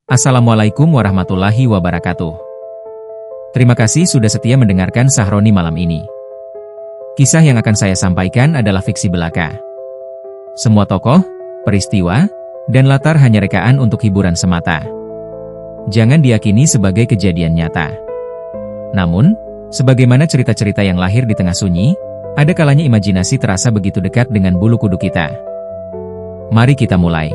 Assalamualaikum warahmatullahi wabarakatuh. Terima kasih sudah setia mendengarkan Sahroni malam ini. Kisah yang akan saya sampaikan adalah fiksi belaka. Semua tokoh, peristiwa, dan latar hanya rekaan untuk hiburan semata. Jangan diyakini sebagai kejadian nyata. Namun, sebagaimana cerita-cerita yang lahir di tengah sunyi, ada kalanya imajinasi terasa begitu dekat dengan bulu kuduk kita. Mari kita mulai.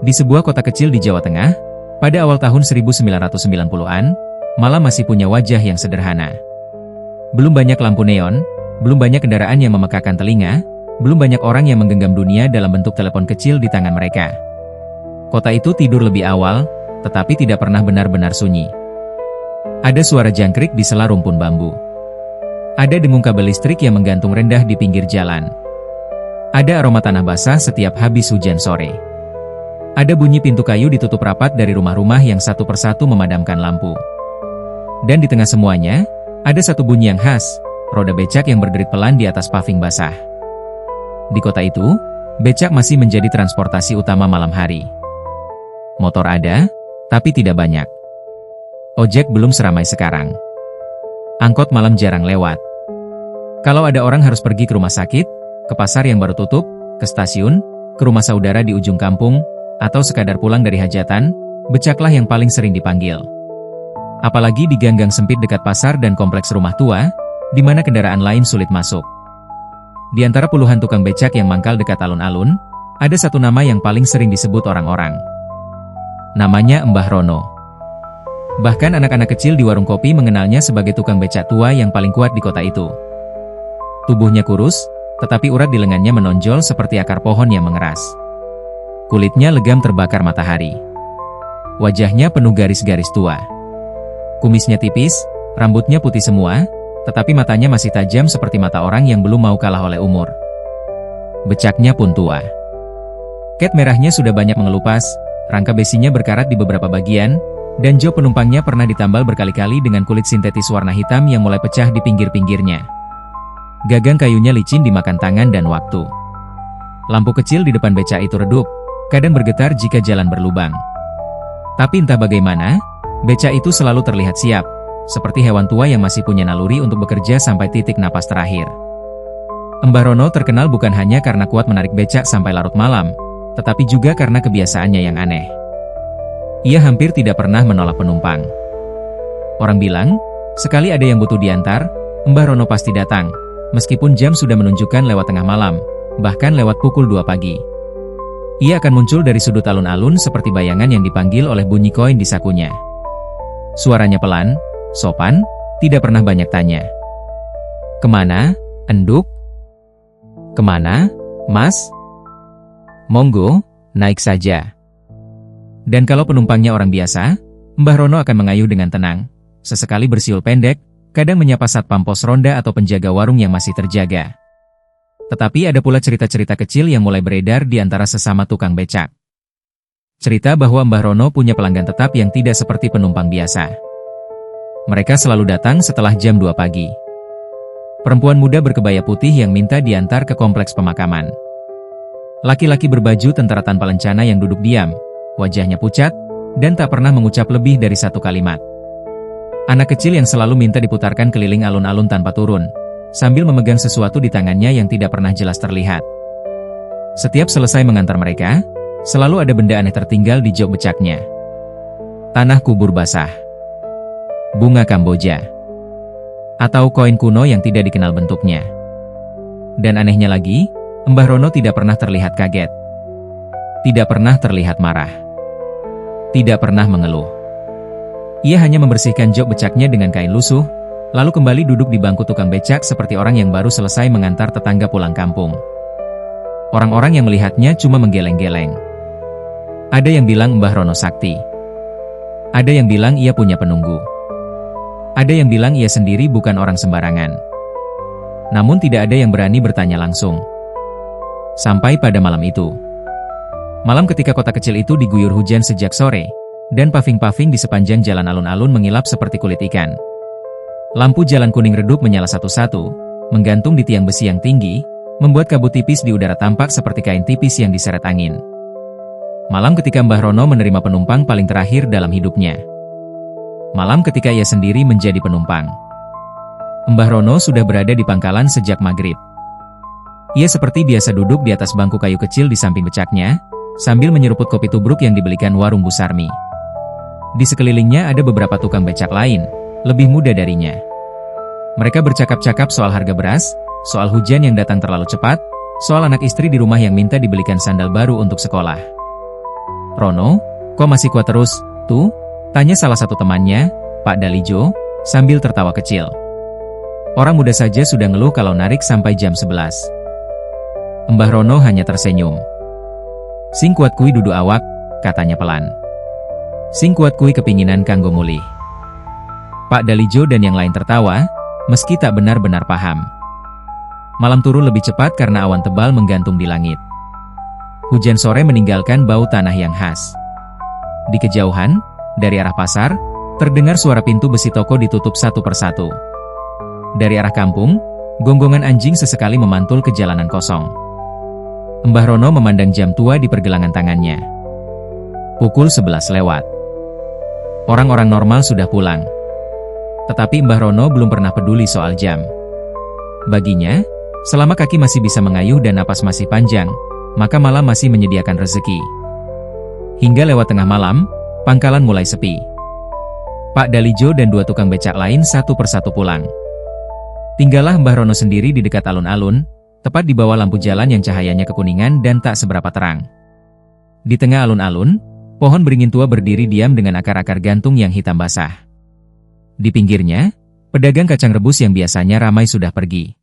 Di sebuah kota kecil di Jawa Tengah, pada awal tahun 1990-an, malam masih punya wajah yang sederhana. Belum banyak lampu neon, belum banyak kendaraan yang memekakan telinga, belum banyak orang yang menggenggam dunia dalam bentuk telepon kecil di tangan mereka. Kota itu tidur lebih awal, tetapi tidak pernah benar-benar sunyi. Ada suara jangkrik di sela rumpun bambu. Ada dengung kabel listrik yang menggantung rendah di pinggir jalan. Ada aroma tanah basah setiap habis hujan sore. Ada bunyi pintu kayu ditutup rapat dari rumah-rumah yang satu persatu memadamkan lampu. Dan di tengah semuanya, ada satu bunyi yang khas, roda becak yang berderit pelan di atas paving basah. Di kota itu, becak masih menjadi transportasi utama malam hari. Motor ada, tapi tidak banyak. Ojek belum seramai sekarang. Angkot malam jarang lewat. Kalau ada orang harus pergi ke rumah sakit, ke pasar yang baru tutup, ke stasiun, ke rumah saudara di ujung kampung, atau sekadar pulang dari hajatan, becaklah yang paling sering dipanggil. Apalagi di gang-gang sempit dekat pasar dan kompleks rumah tua, di mana kendaraan lain sulit masuk. Di antara puluhan tukang becak yang mangkal dekat alun-alun, ada satu nama yang paling sering disebut orang-orang. Namanya Mbah Rono. Bahkan anak-anak kecil di warung kopi mengenalnya sebagai tukang becak tua yang paling kuat di kota itu. Tubuhnya kurus, tetapi urat di lengannya menonjol seperti akar pohon yang mengeras. Kulitnya legam terbakar matahari. Wajahnya penuh garis-garis tua. Kumisnya tipis, rambutnya putih semua, tetapi matanya masih tajam seperti mata orang yang belum mau kalah oleh umur. Becaknya pun tua. Ket merahnya sudah banyak mengelupas, rangka besinya berkarat di beberapa bagian, dan jok penumpangnya pernah ditambal berkali-kali dengan kulit sintetis warna hitam yang mulai pecah di pinggir-pinggirnya. Gagang kayunya licin dimakan tangan dan waktu. Lampu kecil di depan becak itu redup, kadang bergetar jika jalan berlubang. Tapi entah bagaimana, becak itu selalu terlihat siap, seperti hewan tua yang masih punya naluri untuk bekerja sampai titik napas terakhir. Mbah Rono terkenal bukan hanya karena kuat menarik becak sampai larut malam, tetapi juga karena kebiasaannya yang aneh. Ia hampir tidak pernah menolak penumpang. Orang bilang, sekali ada yang butuh diantar, Mbah Rono pasti datang, meskipun jam sudah menunjukkan lewat tengah malam, bahkan lewat pukul 2 pagi. Ia akan muncul dari sudut alun-alun seperti bayangan yang dipanggil oleh bunyi koin di sakunya. Suaranya pelan, sopan, tidak pernah banyak tanya. Kemana, Enduk? Kemana, Mas? Monggo, naik saja. Dan kalau penumpangnya orang biasa, Mbah Rono akan mengayuh dengan tenang, sesekali bersiul pendek, kadang menyapa satpam pos ronda atau penjaga warung yang masih terjaga. Tetapi ada pula cerita-cerita kecil yang mulai beredar di antara sesama tukang becak. Cerita bahwa Mbah Rono punya pelanggan tetap yang tidak seperti penumpang biasa. Mereka selalu datang setelah jam 2 pagi. Perempuan muda berkebaya putih yang minta diantar ke kompleks pemakaman. Laki-laki berbaju tentara tanpa lencana yang duduk diam, wajahnya pucat, dan tak pernah mengucap lebih dari satu kalimat. Anak kecil yang selalu minta diputarkan keliling alun-alun tanpa turun, sambil memegang sesuatu di tangannya yang tidak pernah jelas terlihat. Setiap selesai mengantar mereka, selalu ada benda aneh tertinggal di jok becaknya. Tanah kubur basah, bunga Kamboja, atau koin kuno yang tidak dikenal bentuknya. Dan anehnya lagi, Mbah Rono tidak pernah terlihat kaget. Tidak pernah terlihat marah. Tidak pernah mengeluh. Ia hanya membersihkan jok becaknya dengan kain lusuh, lalu kembali duduk di bangku tukang becak seperti orang yang baru selesai mengantar tetangga pulang kampung. Orang-orang yang melihatnya cuma menggeleng-geleng. Ada yang bilang Mbah Rono sakti. Ada yang bilang ia punya penunggu. Ada yang bilang ia sendiri bukan orang sembarangan. Namun tidak ada yang berani bertanya langsung. Sampai pada malam itu. Malam ketika kota kecil itu diguyur hujan sejak sore, dan paving-paving di sepanjang jalan alun-alun mengilap seperti kulit ikan. Lampu jalan kuning redup menyala satu-satu, menggantung di tiang besi yang tinggi, membuat kabut tipis di udara tampak seperti kain tipis yang diseret angin. Malam ketika Mbah Rono menerima penumpang paling terakhir dalam hidupnya. Malam ketika ia sendiri menjadi penumpang. Mbah Rono sudah berada di pangkalan sejak maghrib. Ia seperti biasa duduk di atas bangku kayu kecil di samping becaknya, sambil menyeruput kopi tubruk yang dibelikan warung Bu Sarmi. Di sekelilingnya ada beberapa tukang becak lain, lebih muda darinya. Mereka bercakap-cakap soal harga beras, soal hujan yang datang terlalu cepat, soal anak istri di rumah yang minta dibelikan sandal baru untuk sekolah. "Rono, kok masih kuat terus, tuh?" tanya salah satu temannya, Pak Dalijo, sambil tertawa kecil. Orang muda saja sudah ngeluh kalau narik sampai jam 11. Mbah Rono hanya tersenyum. "Sing kuat kui dudu awak," katanya pelan. "Sing kuat kui kepinginan kanggo mulih." Pak Dalijo dan yang lain tertawa, meski tak benar-benar paham. Malam turun lebih cepat karena awan tebal menggantung di langit. Hujan sore meninggalkan bau tanah yang khas. Di kejauhan, dari arah pasar, terdengar suara pintu besi toko ditutup satu persatu. Dari arah kampung, gonggongan anjing sesekali memantul ke jalanan kosong. Mbah Rono memandang jam tua di pergelangan tangannya. Pukul 11 lewat. Orang-orang normal sudah pulang. Tetapi Mbah Rono belum pernah peduli soal jam. Baginya, selama kaki masih bisa mengayuh dan napas masih panjang, maka malam masih menyediakan rezeki. Hingga lewat tengah malam, pangkalan mulai sepi. Pak Dalijo dan dua tukang becak lain satu persatu pulang. Tinggallah Mbah Rono sendiri di dekat alun-alun, tepat di bawah lampu jalan yang cahayanya kekuningan dan tak seberapa terang. Di tengah alun-alun, pohon beringin tua berdiri diam dengan akar-akar gantung yang hitam basah. Di pinggirnya, pedagang kacang rebus yang biasanya ramai sudah pergi.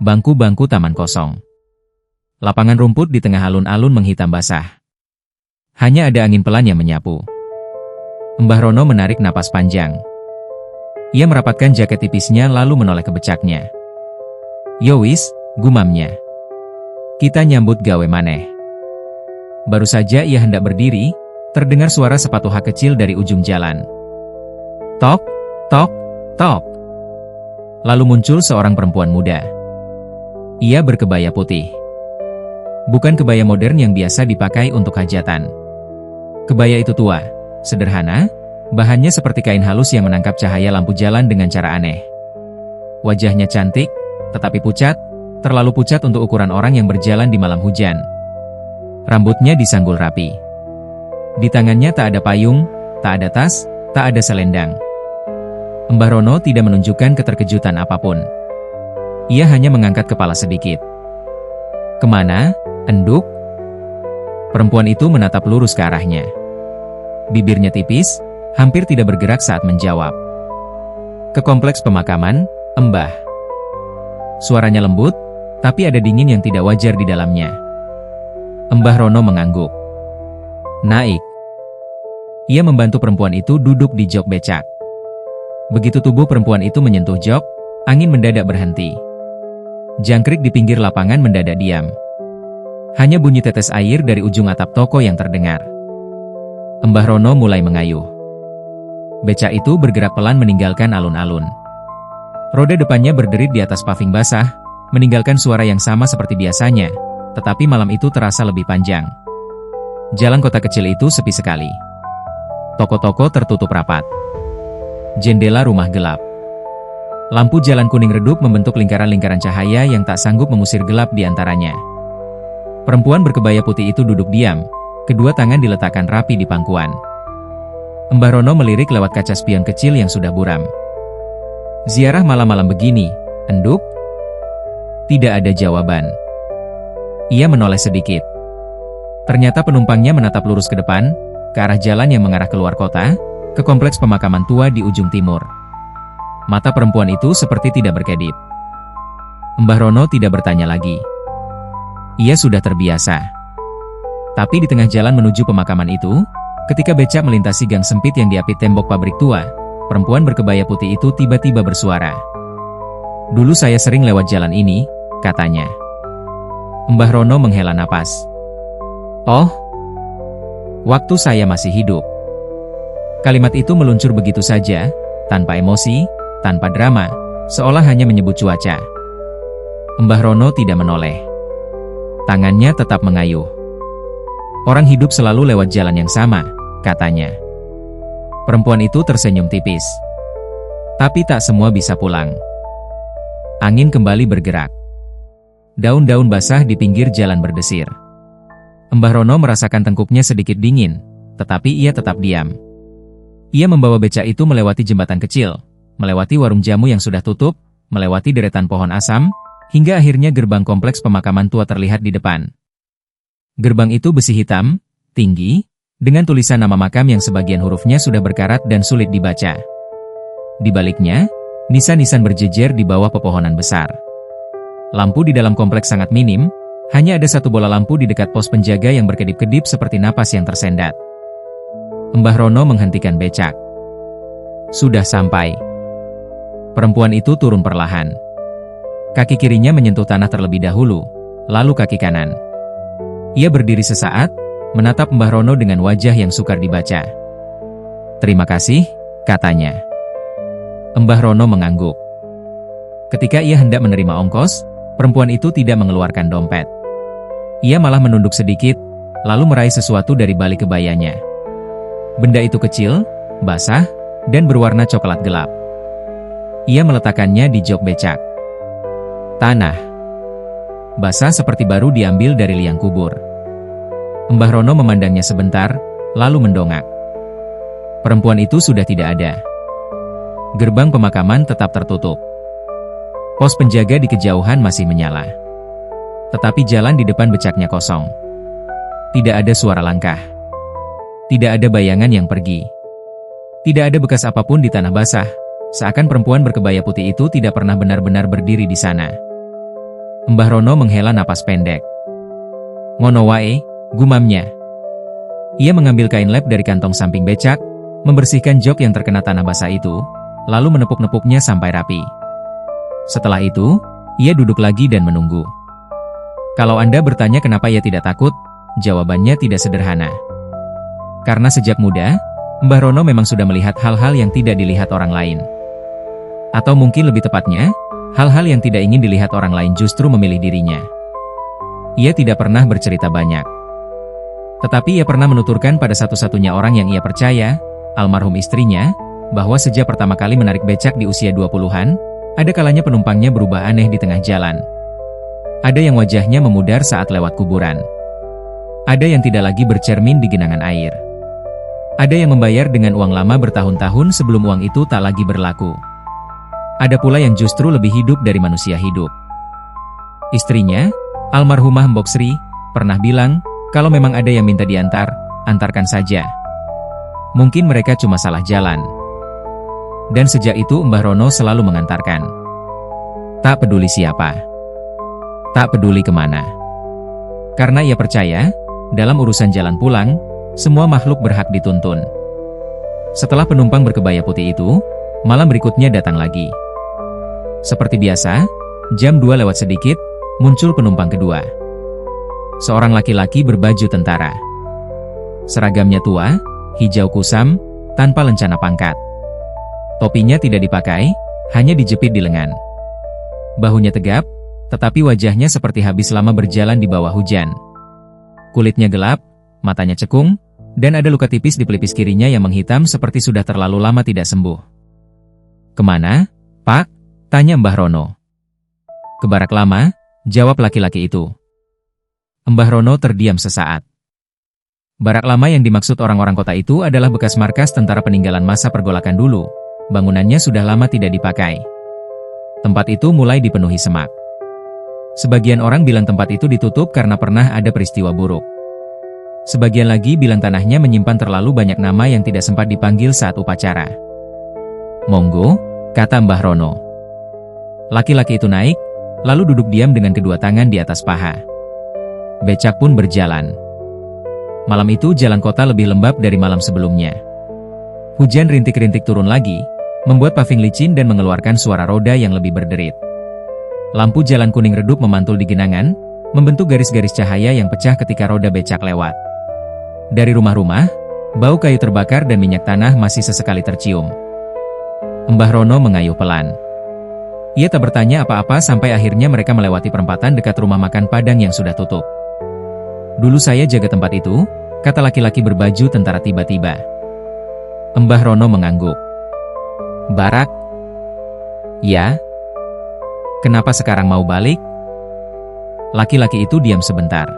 Bangku-bangku taman kosong. Lapangan rumput di tengah alun-alun menghitam basah. Hanya ada angin pelan yang menyapu. Mbah Rono menarik napas panjang. Ia merapatkan jaket tipisnya lalu menoleh ke becaknya. "Yowis," gumamnya. "Kita nyambut gawe maneh." Baru saja ia hendak berdiri, terdengar suara sepatu hak kecil dari ujung jalan. Tok, tok, tok. Lalu muncul seorang perempuan muda. Ia berkebaya putih. Bukan kebaya modern yang biasa dipakai untuk hajatan. Kebaya itu tua, sederhana, bahannya seperti kain halus yang menangkap cahaya lampu jalan dengan cara aneh. Wajahnya cantik, tetapi pucat, terlalu pucat untuk ukuran orang yang berjalan di malam hujan. Rambutnya disanggul rapi. Di tangannya tak ada payung, tak ada tas, tak ada selendang. Mbah Rono tidak menunjukkan keterkejutan apapun. Ia hanya mengangkat kepala sedikit. "Kemana, Enduk?" Perempuan itu menatap lurus ke arahnya. Bibirnya tipis, hampir tidak bergerak saat menjawab. "Ke kompleks pemakaman, Mbah." Suaranya lembut, tapi ada dingin yang tidak wajar di dalamnya. Mbah Rono mengangguk. "Naik." Ia membantu perempuan itu duduk di jok becak. Begitu tubuh perempuan itu menyentuh jok, angin mendadak berhenti. Jangkrik di pinggir lapangan mendadak diam. Hanya bunyi tetes air dari ujung atap toko yang terdengar. Mbah Rono mulai mengayuh. Becak itu bergerak pelan meninggalkan alun-alun. Roda depannya berderit di atas paving basah, meninggalkan suara yang sama seperti biasanya, tetapi malam itu terasa lebih panjang. Jalan kota kecil itu sepi sekali. Toko-toko tertutup rapat. Jendela rumah gelap. Lampu jalan kuning redup membentuk lingkaran-lingkaran cahaya yang tak sanggup mengusir gelap di antaranya. Perempuan berkebaya putih itu duduk diam, kedua tangan diletakkan rapi di pangkuan. Mbah Rono melirik lewat kaca spion kecil yang sudah buram. "Ziarah malam-malam begini, Enduk?" Tidak ada jawaban. Ia menoleh sedikit. Ternyata penumpangnya menatap lurus ke depan, ke arah jalan yang mengarah keluar kota, ke kompleks pemakaman tua di ujung timur. Mata perempuan itu seperti tidak berkedip. Mbah Rono tidak bertanya lagi. Ia sudah terbiasa. Tapi di tengah jalan menuju pemakaman itu, ketika becak melintasi gang sempit yang diapit tembok pabrik tua, perempuan berkebaya putih itu tiba-tiba bersuara. "Dulu saya sering lewat jalan ini," katanya. Mbah Rono menghela napas. "Oh, waktu saya masih hidup." Kalimat itu meluncur begitu saja, tanpa emosi, tanpa drama, seolah hanya menyebut cuaca. Mbah Rono tidak menoleh. Tangannya tetap mengayuh. Orang hidup selalu lewat jalan yang sama, katanya. Perempuan itu tersenyum tipis. Tapi tak semua bisa pulang. Angin kembali bergerak. Daun-daun basah di pinggir jalan berdesir. Mbah Rono merasakan tengkuknya sedikit dingin, tetapi ia tetap diam. Ia membawa becak itu melewati jembatan kecil, melewati warung jamu yang sudah tutup, melewati deretan pohon asam, hingga akhirnya gerbang kompleks pemakaman tua terlihat di depan. Gerbang itu besi hitam, tinggi, dengan tulisan nama makam yang sebagian hurufnya sudah berkarat dan sulit dibaca. Di baliknya, nisan-nisan berjejer di bawah pepohonan besar. Lampu di dalam kompleks sangat minim, hanya ada satu bola lampu di dekat pos penjaga yang berkedip-kedip seperti napas yang tersendat. Mbah Rono menghentikan becak. Sudah sampai. Perempuan itu turun perlahan. Kaki kirinya menyentuh tanah terlebih dahulu, lalu kaki kanan. Ia berdiri sesaat, menatap Mbah Rono dengan wajah yang sukar dibaca. "Terima kasih," katanya. Mbah Rono mengangguk. Ketika ia hendak menerima ongkos, perempuan itu tidak mengeluarkan dompet. Ia malah menunduk sedikit, lalu meraih sesuatu dari balik kebayanya. Benda itu kecil, basah, dan berwarna coklat gelap. Ia meletakkannya di jok becak. Tanah. Basah seperti baru diambil dari liang kubur. Mbah Rono memandangnya sebentar, lalu mendongak. Perempuan itu sudah tidak ada. Gerbang pemakaman tetap tertutup. Pos penjaga di kejauhan masih menyala. Tetapi jalan di depan becaknya kosong. Tidak ada suara langkah. Tidak ada bayangan yang pergi. Tidak ada bekas apapun di tanah basah, seakan perempuan berkebaya putih itu tidak pernah benar-benar berdiri di sana. Mbah Rono menghela napas pendek. "Ngono wae," gumamnya. Ia mengambil kain lap dari kantong samping becak, membersihkan jok yang terkena tanah basah itu, lalu menepuk-nepuknya sampai rapi. Setelah itu, ia duduk lagi dan menunggu. Kalau Anda bertanya kenapa ia tidak takut, jawabannya tidak sederhana. Karena sejak muda, Mbah Rono memang sudah melihat hal-hal yang tidak dilihat orang lain. Atau mungkin lebih tepatnya, hal-hal yang tidak ingin dilihat orang lain justru memilih dirinya. Ia tidak pernah bercerita banyak. Tetapi ia pernah menuturkan pada satu-satunya orang yang ia percaya, almarhum istrinya, bahwa sejak pertama kali menarik becak di usia 20-an, ada kalanya penumpangnya berubah aneh di tengah jalan. Ada yang wajahnya memudar saat lewat kuburan. Ada yang tidak lagi bercermin di genangan air. Ada yang membayar dengan uang lama bertahun-tahun sebelum uang itu tak lagi berlaku. Ada pula yang justru lebih hidup dari manusia hidup. Istrinya, almarhumah Mbok Sri, pernah bilang, kalau memang ada yang minta diantar, antarkan saja. Mungkin mereka cuma salah jalan. Dan sejak itu Mbah Rono selalu mengantarkan. Tak peduli siapa. Tak peduli kemana. Karena ia percaya, dalam urusan jalan pulang, semua makhluk berhak dituntun. Setelah penumpang berkebaya putih itu, malam berikutnya datang lagi. Seperti biasa, jam 2 lewat sedikit, muncul penumpang kedua. Seorang laki-laki berbaju tentara. Seragamnya tua, hijau kusam, tanpa lencana pangkat. Topinya tidak dipakai, hanya dijepit di lengan. Bahunya tegap, tetapi wajahnya seperti habis lama berjalan di bawah hujan. Kulitnya gelap, matanya cekung, dan ada luka tipis di pelipis kirinya yang menghitam seperti sudah terlalu lama tidak sembuh. "Kemana, Pak?" tanya Mbah Rono. "Ke barak lama," jawab laki-laki itu. Mbah Rono terdiam sesaat. Barak lama yang dimaksud orang-orang kota itu adalah bekas markas tentara peninggalan masa pergolakan dulu. Bangunannya sudah lama tidak dipakai. Tempat itu mulai dipenuhi semak. Sebagian orang bilang tempat itu ditutup karena pernah ada peristiwa buruk. Sebagian lagi bilang tanahnya menyimpan terlalu banyak nama yang tidak sempat dipanggil saat upacara. "Monggo," kata Mbah Rono. Laki-laki itu naik, lalu duduk diam dengan kedua tangan di atas paha. Becak pun berjalan. Malam itu jalan kota lebih lembab dari malam sebelumnya. Hujan rintik-rintik turun lagi, membuat paving licin dan mengeluarkan suara roda yang lebih berderit. Lampu jalan kuning redup memantul di genangan, membentuk garis-garis cahaya yang pecah ketika roda becak lewat. Dari rumah-rumah, bau kayu terbakar dan minyak tanah masih sesekali tercium. Mbah Rono mengayuh pelan. Ia tak bertanya apa-apa sampai akhirnya mereka melewati perempatan dekat rumah makan Padang yang sudah tutup. Dulu saya jaga tempat itu, kata laki-laki berbaju tentara tiba-tiba. Mbah Rono mengangguk. Barak? Ya? Kenapa sekarang mau balik? Laki-laki itu diam sebentar.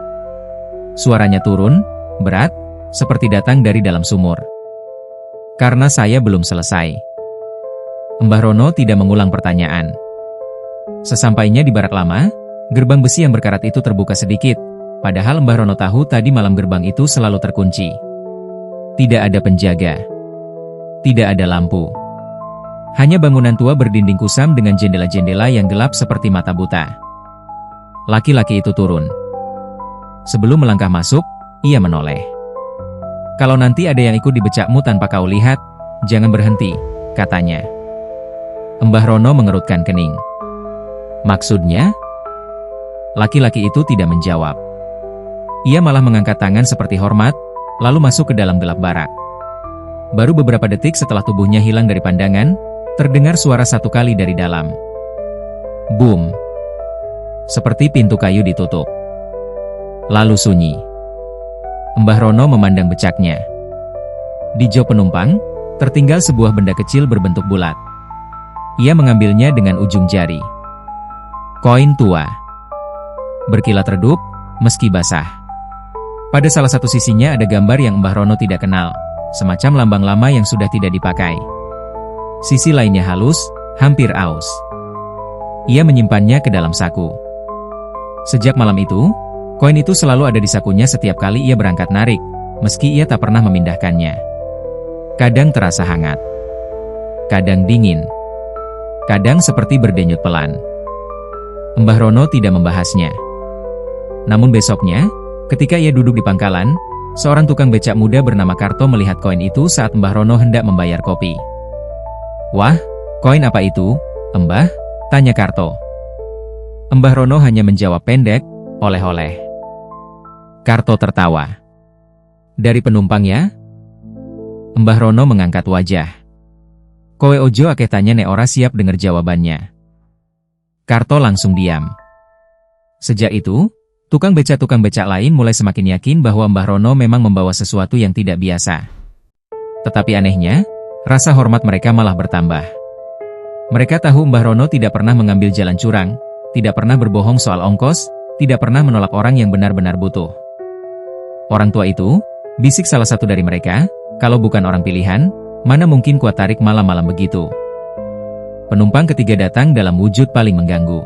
Suaranya turun, berat, seperti datang dari dalam sumur. Karena saya belum selesai. Mbah Rono tidak mengulang pertanyaan. Sesampainya di barak lama, gerbang besi yang berkarat itu terbuka sedikit, padahal Mbah Rono tahu tadi malam gerbang itu selalu terkunci. Tidak ada penjaga. Tidak ada lampu. Hanya bangunan tua berdinding kusam dengan jendela-jendela yang gelap seperti mata buta. Laki-laki itu turun. Sebelum melangkah masuk, ia menoleh. Kalau nanti ada yang ikut di becakmu tanpa kau lihat, jangan berhenti, katanya. Mbah Rono mengerutkan kening. Maksudnya? Laki-laki itu tidak menjawab. Ia malah mengangkat tangan seperti hormat, lalu masuk ke dalam gelap barak. Baru beberapa detik setelah tubuhnya hilang dari pandangan, terdengar suara satu kali dari dalam. Boom. Seperti pintu kayu ditutup. Lalu sunyi. Mbah Rono memandang becaknya. Di jok penumpang, tertinggal sebuah benda kecil berbentuk bulat. Ia mengambilnya dengan ujung jari. Koin tua. Berkilat redup, meski basah. Pada salah satu sisinya ada gambar yang Mbah Rono tidak kenal, semacam lambang lama yang sudah tidak dipakai. Sisi lainnya halus, hampir aus. Ia menyimpannya ke dalam saku. Sejak malam itu, koin itu selalu ada di sakunya setiap kali ia berangkat narik, meski ia tak pernah memindahkannya. Kadang terasa hangat. Kadang dingin. Kadang seperti berdenyut pelan. Mbah Rono tidak membahasnya. Namun besoknya, ketika ia duduk di pangkalan, seorang tukang becak muda bernama Karto melihat koin itu saat Mbah Rono hendak membayar kopi. Wah, koin apa itu, Mbah? Tanya Karto. Mbah Rono hanya menjawab pendek, oleh-oleh. Karto tertawa. Dari penumpang ya? Mbah Rono mengangkat wajah. Kowe ojo akeh tanya nek ora siap dengar jawabannya. Karto langsung diam. Sejak itu, tukang becak lain mulai semakin yakin bahwa Mbah Rono memang membawa sesuatu yang tidak biasa. Tetapi anehnya, rasa hormat mereka malah bertambah. Mereka tahu Mbah Rono tidak pernah mengambil jalan curang, tidak pernah berbohong soal ongkos, tidak pernah menolak orang yang benar-benar butuh. Orang tua itu, bisik salah satu dari mereka, kalau bukan orang pilihan, mana mungkin kuat tarik malam-malam begitu. Penumpang ketiga datang dalam wujud paling mengganggu.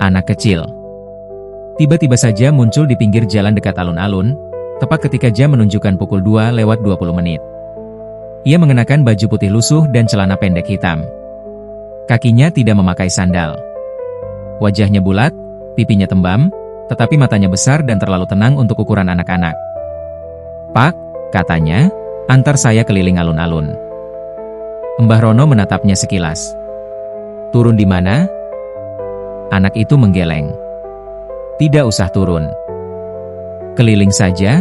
Anak kecil. Tiba-tiba saja muncul di pinggir jalan dekat alun-alun, tepat ketika jam menunjukkan pukul 2:20 menit. Ia mengenakan baju putih lusuh dan celana pendek hitam. Kakinya tidak memakai sandal. Wajahnya bulat, pipinya tembam, tetapi matanya besar dan terlalu tenang untuk ukuran anak-anak. Pak, katanya, antar saya keliling alun-alun. Mbah Rono menatapnya sekilas. Turun di mana? Anak itu menggeleng. Tidak usah turun. Keliling saja?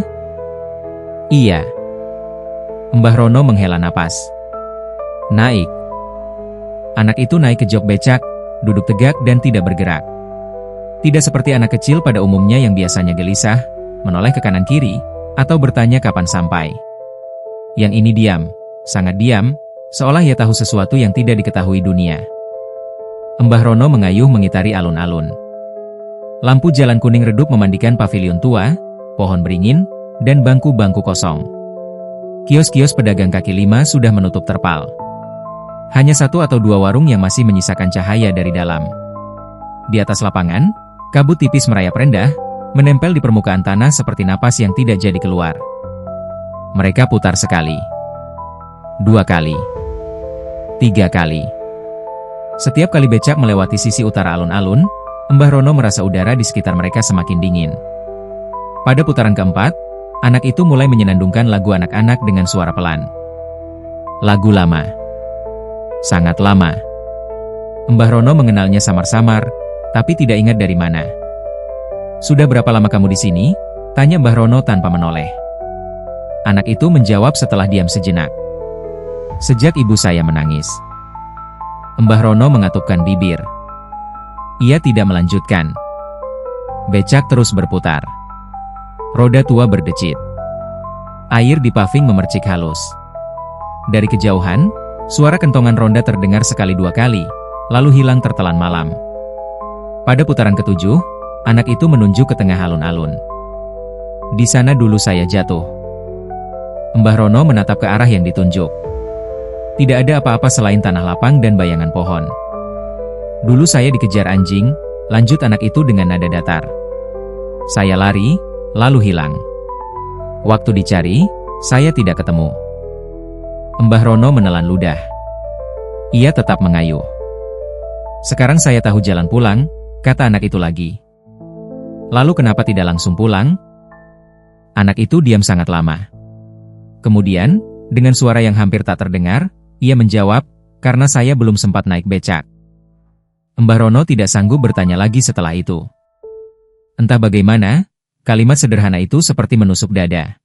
Iya. Mbah Rono menghela napas. Naik. Anak itu naik ke jok becak, duduk tegak dan tidak bergerak. Tidak seperti anak kecil pada umumnya yang biasanya gelisah, menoleh ke kanan kiri, atau bertanya kapan sampai. Yang ini diam, sangat diam, seolah ia tahu sesuatu yang tidak diketahui dunia. Mbah Rono mengayuh mengitari alun-alun. Lampu jalan kuning redup memandikan pavilion tua, pohon beringin, dan bangku-bangku kosong. Kios-kios pedagang kaki lima sudah menutup terpal. Hanya satu atau dua warung yang masih menyisakan cahaya dari dalam. Di atas lapangan, kabut tipis merayap rendah, menempel di permukaan tanah seperti napas yang tidak jadi keluar. Mereka putar sekali. 2 kali. 3 kali. Setiap kali becak melewati sisi utara alun-alun, Mbah Rono merasa udara di sekitar mereka semakin dingin. Pada putaran keempat, anak itu mulai menyenandungkan lagu anak-anak dengan suara pelan. Lagu lama. Sangat lama. Mbah Rono mengenalnya samar-samar, tapi tidak ingat dari mana. Sudah berapa lama kamu di sini? Tanya Mbah Rono tanpa menoleh. Anak itu menjawab setelah diam sejenak. Sejak ibu saya menangis. Mbah Rono mengatupkan bibir. Ia tidak melanjutkan. Becak terus berputar. Roda tua berdecit. Air di paving memercik halus. Dari kejauhan, suara kentongan ronda terdengar sekali dua kali, lalu hilang tertelan malam. Pada putaran ketujuh, anak itu menunjuk ke tengah alun-alun. Di sana dulu saya jatuh. Mbah Rono menatap ke arah yang ditunjuk. Tidak ada apa-apa selain tanah lapang dan bayangan pohon. Dulu saya dikejar anjing, lanjut anak itu dengan nada datar. Saya lari, lalu hilang. Waktu dicari, saya tidak ketemu. Mbah Rono menelan ludah. Ia tetap mengayuh. Sekarang saya tahu jalan pulang, kata anak itu lagi. Lalu kenapa tidak langsung pulang? Anak itu diam sangat lama. Kemudian, dengan suara yang hampir tak terdengar, ia menjawab, karena saya belum sempat naik becak. Mbah Rono tidak sanggup bertanya lagi setelah itu. Entah bagaimana, kalimat sederhana itu seperti menusuk dada.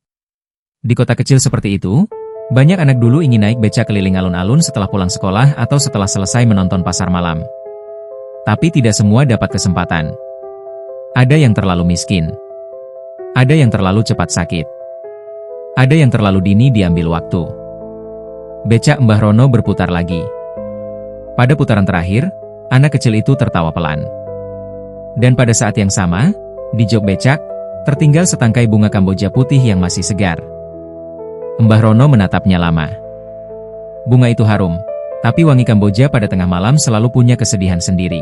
Di kota kecil seperti itu, banyak anak dulu ingin naik becak keliling alun-alun setelah pulang sekolah atau setelah selesai menonton pasar malam. Tapi tidak semua dapat kesempatan. Ada yang terlalu miskin. Ada yang terlalu cepat sakit. Ada yang terlalu dini diambil waktu. Becak Mbah Rono berputar lagi. Pada putaran terakhir, anak kecil itu tertawa pelan. Dan pada saat yang sama, di jok becak, tertinggal setangkai bunga Kamboja putih yang masih segar. Mbah Rono menatapnya lama. Bunga itu harum, tapi wangi Kamboja pada tengah malam selalu punya kesedihan sendiri.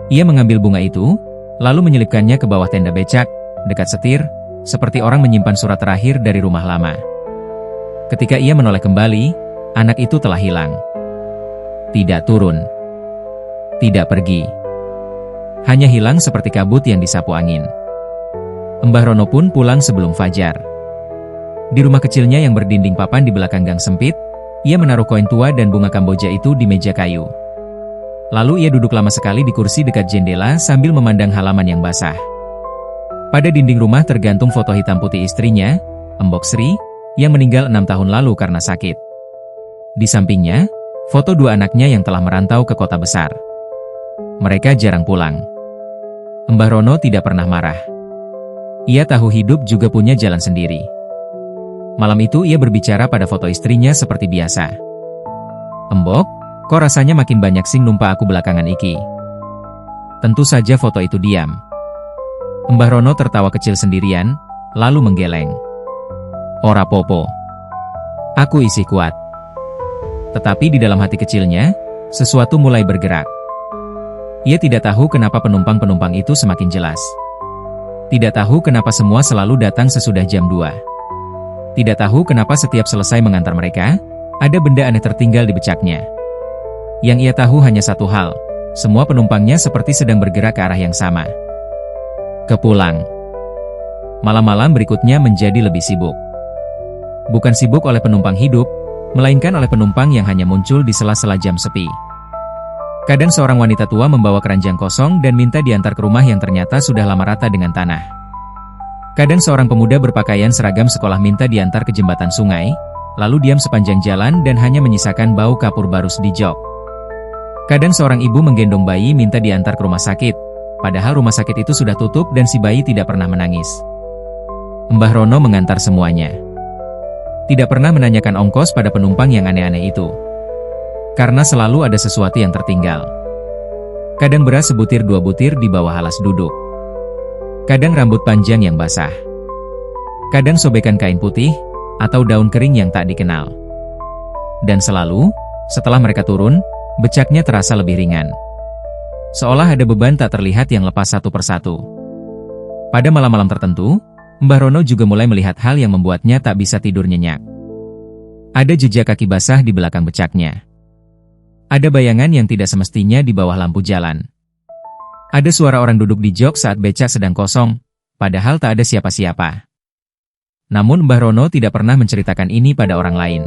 Ia mengambil bunga itu, lalu menyelipkannya ke bawah tenda becak, dekat setir, seperti orang menyimpan surat terakhir dari rumah lama. Ketika ia menoleh kembali, anak itu telah hilang. Tidak turun. Tidak pergi. Hanya hilang seperti kabut yang disapu angin. Mbah Rono pun pulang sebelum fajar. Di rumah kecilnya yang berdinding papan di belakang gang sempit, ia menaruh koin tua dan bunga Kamboja itu di meja kayu. Lalu ia duduk lama sekali di kursi dekat jendela sambil memandang halaman yang basah. Pada dinding rumah tergantung foto hitam putih istrinya, Mbok Sri, yang meninggal 6 tahun lalu karena sakit. Di sampingnya, foto dua anaknya yang telah merantau ke kota besar. Mereka jarang pulang. Mbah Rono tidak pernah marah. Ia tahu hidup juga punya jalan sendiri. Malam itu ia berbicara pada foto istrinya seperti biasa. Mbok, kok rasanya makin banyak sing numpa aku belakangan iki? Tentu saja foto itu diam. Mbah Rono tertawa kecil sendirian, lalu menggeleng. Ora popo. Aku isi kuat. Tetapi di dalam hati kecilnya, sesuatu mulai bergerak. Ia tidak tahu kenapa penumpang-penumpang itu semakin jelas. Tidak tahu kenapa semua selalu datang sesudah jam 2. Tidak tahu kenapa setiap selesai mengantar mereka, ada benda aneh tertinggal di becaknya. Yang ia tahu hanya satu hal, semua penumpangnya seperti sedang bergerak ke arah yang sama. Kepulang. Malam-malam berikutnya menjadi lebih sibuk. Bukan sibuk oleh penumpang hidup, melainkan oleh penumpang yang hanya muncul di sela-sela jam sepi. Kadang seorang wanita tua membawa keranjang kosong dan minta diantar ke rumah yang ternyata sudah lama rata dengan tanah. Kadang seorang pemuda berpakaian seragam sekolah minta diantar ke jembatan sungai, lalu diam sepanjang jalan dan hanya menyisakan bau kapur barus di jok. Kadang seorang ibu menggendong bayi minta diantar ke rumah sakit, padahal rumah sakit itu sudah tutup dan si bayi tidak pernah menangis. Mbah Rono mengantar semuanya. Tidak pernah menanyakan ongkos pada penumpang yang aneh-aneh itu. Karena selalu ada sesuatu yang tertinggal. Kadang beras sebutir 2 butir di bawah alas duduk. Kadang rambut panjang yang basah. Kadang sobekan kain putih, atau daun kering yang tak dikenal. Dan selalu, setelah mereka turun, becaknya terasa lebih ringan. Seolah ada beban tak terlihat yang lepas satu persatu. Pada malam-malam tertentu, Mbah Rono juga mulai melihat hal yang membuatnya tak bisa tidur nyenyak. Ada jejak kaki basah di belakang becaknya. Ada bayangan yang tidak semestinya di bawah lampu jalan. Ada suara orang duduk di jok saat becak sedang kosong, padahal tak ada siapa-siapa. Namun Mbah Rono tidak pernah menceritakan ini pada orang lain.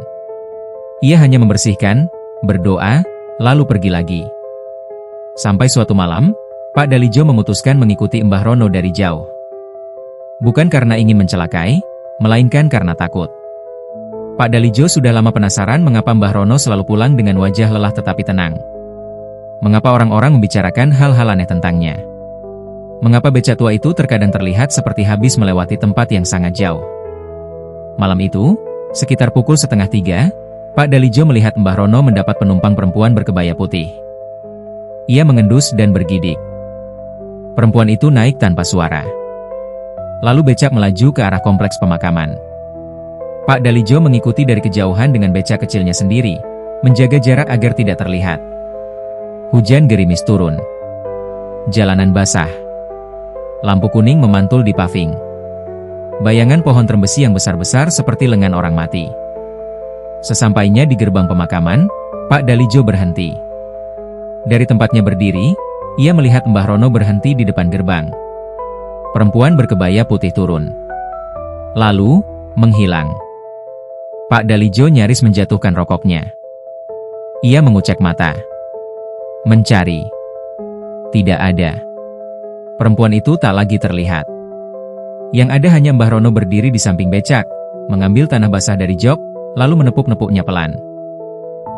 Ia hanya membersihkan, berdoa, lalu pergi lagi. Sampai suatu malam, Pak Dalijo memutuskan mengikuti Mbah Rono dari jauh. Bukan karena ingin mencelakai, melainkan karena takut. Pak Dalijo sudah lama penasaran mengapa Mbah Rono selalu pulang dengan wajah lelah tetapi tenang. Mengapa orang-orang membicarakan hal-hal aneh tentangnya. Mengapa becak tua itu terkadang terlihat seperti habis melewati tempat yang sangat jauh? Malam itu, sekitar pukul 2:30, Pak Dalijo melihat Mbah Rono mendapat penumpang perempuan berkebaya putih. Ia mengendus dan bergidik. Perempuan itu naik tanpa suara. Lalu becak melaju ke arah kompleks pemakaman. Pak Dalijo mengikuti dari kejauhan dengan becak kecilnya sendiri, menjaga jarak agar tidak terlihat. Hujan gerimis turun. Jalanan basah. Lampu kuning memantul di paving. Bayangan pohon trembesi yang besar-besar seperti lengan orang mati. Sesampainya di gerbang pemakaman, Pak Dalijo berhenti. Dari tempatnya berdiri, ia melihat Mbah Rono berhenti di depan gerbang. Perempuan berkebaya putih turun. Lalu, menghilang. Pak Dalijo nyaris menjatuhkan rokoknya. Ia mengucek mata. Mencari. Tidak ada. Perempuan itu tak lagi terlihat. Yang ada hanya Mbah Rono berdiri di samping becak, mengambil tanah basah dari jok, lalu menepuk-nepuknya pelan.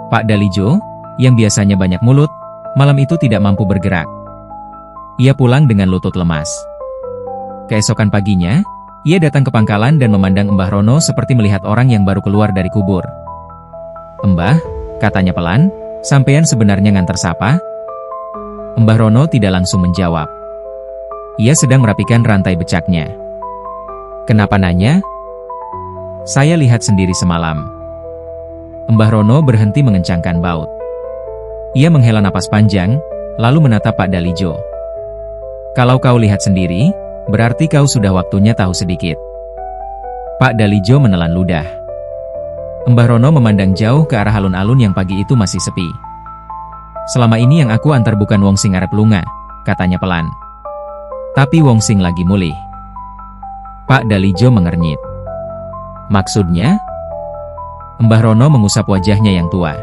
Pak Dalijo, yang biasanya banyak mulut, malam itu tidak mampu bergerak. Ia pulang dengan lutut lemas. Keesokan paginya, ia datang ke pangkalan dan memandang Mbah Rono seperti melihat orang yang baru keluar dari kubur. "Mbah," katanya pelan, "sampean sebenarnya nganter sapa?" Mbah Rono tidak langsung menjawab. Ia sedang merapikan rantai becaknya. "Kenapa nanya?" "Saya lihat sendiri semalam." Mbah Rono berhenti mengencangkan baut. Ia menghela napas panjang, lalu menatap Pak Dalijo. "Kalau kau lihat sendiri, berarti kau sudah waktunya tahu sedikit." Pak Dalijo menelan ludah. Mbah Rono memandang jauh ke arah alun-alun yang pagi itu masih sepi. "Selama ini yang aku antar bukan wong sing arep lunga," katanya pelan. "Tapi wong sing lagi mulih." Pak Dalijo mengernyit. "Maksudnya?" Mbah Rono mengusap wajahnya yang tua.